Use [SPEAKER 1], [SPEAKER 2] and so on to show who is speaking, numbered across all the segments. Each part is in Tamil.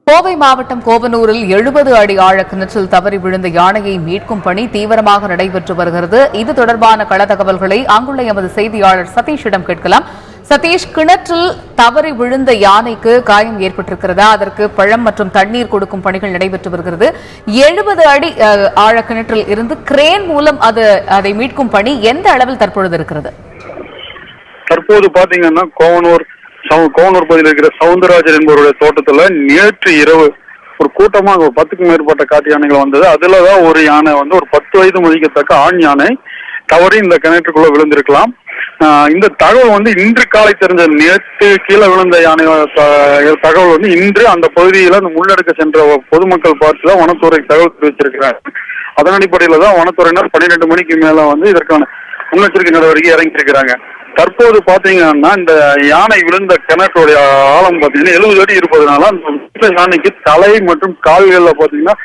[SPEAKER 1] கோவை மாவட்டம் கோவனூரில் 70 அடி ஆழ கிணற்றில் தவறி விழுந்த யானையை மீட்கும் பணி தீவிரமாக நடைபெற்று வருகிறது. இது தொடர்பான கள தகவல்களை அங்குள்ள எமது செய்தியாளர் சதீஷிடம் கேட்கலாம். சதீஷ், கிணற்றில் தவறி விழுந்த யானைக்கு காயம் ஏற்பட்டிருக்கிறதா? அதற்கு பழம் மற்றும் தண்ணீர் கொடுக்கும் பணிகள் நடைபெற்று வருகிறது. 70 அடி ஆழ கிணற்றில் இருந்து கிரேன் மூலம் அதை மீட்கும் பணி எந்த அளவில் தற்பொழுது இருக்கிறது?
[SPEAKER 2] தற்போது பாத்தீங்கன்னா கோவனூர் பகுதியில் இருக்கிற சவுந்தரராஜன் என்பவருடைய தோட்டத்துல நேற்று இரவு ஒரு கூட்டமாக 10க்கும் மேற்பட்ட காட்டு யானைகள் வந்தது. அதுலதான் ஒரு யானை ஒரு 10 வயது மதிக்கத்தக்க ஆண் யானை தவறி இந்த கிணற்றுக்குள்ள விழுந்திருக்கலாம். இந்த தகவல் இன்று காலை தெரிஞ்ச, நேற்று கீழே விழுந்த யானை தகவல் இன்று அந்த பகுதியில அந்த முன்னெடுக்க சென்ற பொதுமக்கள் பார்த்துதான் வனத்துறை தகவல் தெரிவிச்சிருக்கிறாங்க. அதன் அடிப்படையில தான் வனத்துறையினர் 12 மணிக்கு மேல இதற்கான முன்னெச்சரிக்கை நடவடிக்கை இறங்கியிருக்கிறாங்க. தற்போது பாத்தீங்கன்னா இந்த யானை விழுந்த கிணற்றுடைய ஆழம் பாத்தீங்கன்னா 70 அடி இருப்பதனால அந்த யானைக்கு தலை மற்றும் கால்கள்ல பாத்தீங்கன்னா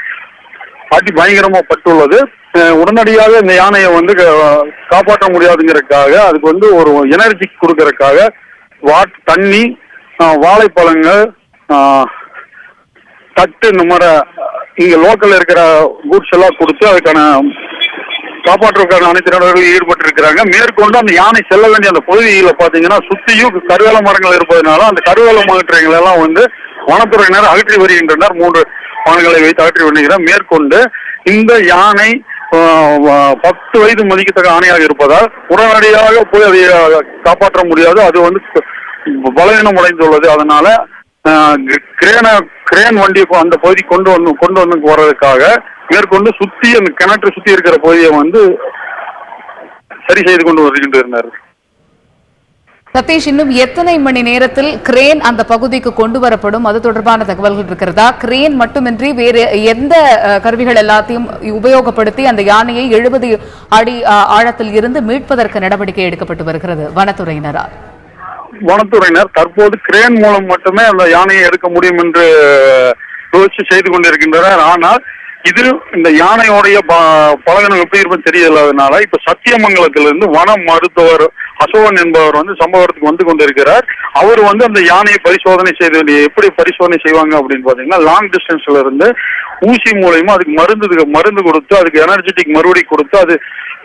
[SPEAKER 2] அடி பயங்கரமா பட்டுள்ளது. உடனடியாக இந்த யானையை காப்பாற்ற முடியாதுங்கிறதுக்காக அதுக்கு ஒரு எனர்ஜி கொடுக்கறதுக்காக தண்ணி, வாழைப்பழங்கள், தட்டு, இந்த மாதிரி இங்க லோக்கல்ல இருக்கிற கூட்ஸ் எல்லாம் கொடுத்து அதுக்கான காப்பாற்றுவதற்கான அனைத்து நடவடிக்கைகளில் ஈடுபட்டு இருக்கிறாங்க. மேற்கொண்டு அந்த யானை செல்ல வேண்டிய அந்த பகுதியில பாத்தீங்கன்னா சுத்தியும் கருவேல மரங்கள் இருப்பதனால அந்த கருவேல மரங்களை எல்லாம் வனத்துறையினர் அகற்றி வருகின்றனர். 3 வாகனங்களை வைத்து அகற்றி வருகிறார். மேற்கொண்டு இந்த யானை 10 வயது மதிக்கத்தக்க ஆணையாக இருப்பதால் உடனடியாக போய் அதை காப்பாற்ற முடியாது. அது பலவீனம் அடைந்துள்ளது. அதனால கிரேன் வண்டி அந்த பகுதி கொண்டு வந்து வர்றதுக்காக மேற்கொண்டு சுத்தி அந்த கிணற்று சுத்தி இருக்கிற பகுதியை சரி செய்து கொண்டு வருகின்றனர்.
[SPEAKER 1] சதீஷ், இன்னும் எத்தனை மணி நேரத்தில் கிரேன் அந்த பகுதிக்கு கொண்டு வரப்படும்? அது தொடர்பான தகவல்கள் இருக்கிறதா? கிரேன் மட்டுமின்றி வேறு எந்த கருவிகள் எல்லாத்தையும் உபயோகப்படுத்தி அந்த யானையை 70 அடி ஆழத்தில் இருந்து மீட்பதற்கு நடவடிக்கை எடுக்கப்பட்டு வருகிறது வனத்துறையினரால்?
[SPEAKER 2] வனத்துறையினர் தற்போது கிரேன் மூலம் மட்டுமே அந்த யானையை எடுக்க முடியும் என்று யோசிச்சு செய்து கொண்டிருக்கின்றனர். ஆனால் இந்த யானையோடைய பலகனம் எப்படி இருக்கும் தெரியலாதனால இப்ப சத்தியமங்கலத்திலிருந்து வன மருத்துவர் அசோகன் என்பவர் சம்பவத்துக்கு வந்து கொண்டிருக்கிறார். அவர் அந்த யானையை பரிசோதனை செய்து எப்படி பரிசோதனை செய்வாங்க அப்படின்னு பாத்தீங்கன்னா லாங் டிஸ்டன்ஸ்ல இருந்து ஊசி மூலயமா அதுக்கு மருந்து கொடுத்து அதுக்கு எனர்ஜெட்டிக் மறுபடி கொடுத்து அது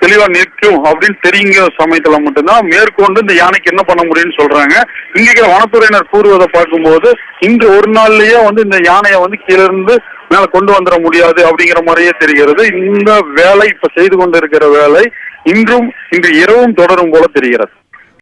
[SPEAKER 2] தெளிவா நிற்கும் அப்படின்னு தெரியுங்க சமயத்துல மட்டும்தான் மேற்கொண்டு இந்த யானைக்கு என்ன பண்ண முடியும்னு சொல்றாங்க. இங்க வனத்துறையினர் கூறுவதை பார்க்கும்போது இன்று ஒரு நாள்லயே இந்த யானையை கீழே இருந்து மேல கொண்டு வந்துட முடியாது அப்படிங்கிற மாதிரியே தெரிகிறது. இந்த வேலை இப்ப செய்து கொண்டிருக்கிற வேலை இன்று இரவும் தொடரும் போல தெரிகிறது.